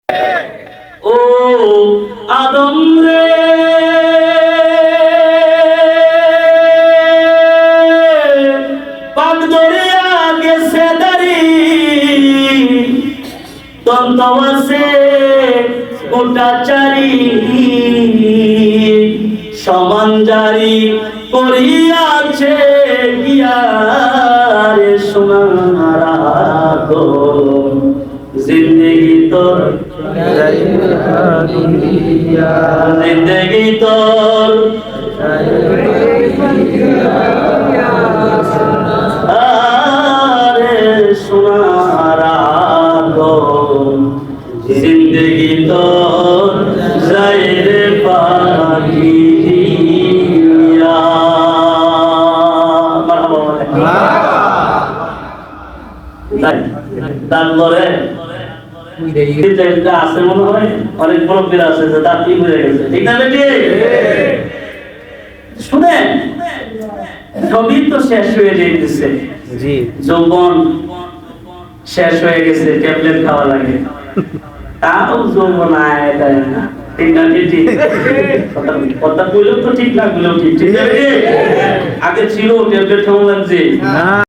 ও আদম রে পাক দরিয়া গেছে দারি দন্ত আছে গোটা চারি সমান জারি করিয়াছে গিয়ারে সোনার আদম জিন্দগি তোর জিন্দগি তোর আরে সোনার আদম জিন্দগি তোর যাইরে পাখিয়া তারপরে আছে মনে হয় অনেক বড় পীর আছে যে তার কি বুঝে গেছে ঠিক না বেটি শুনেন সবই তো শেষ হয়ে যেতেছে জি যৌবন শেষ হয়ে গেছে ট্যাবলেট খাওয়া লাগে তাও যৌবন আয় দেয় না ঠিক না বেটি কথা বললেও তো ঠিক না বললেও ঠিক ঠিক আছে আগে ছিল ট্যাবলেট খাওয়া লাগছে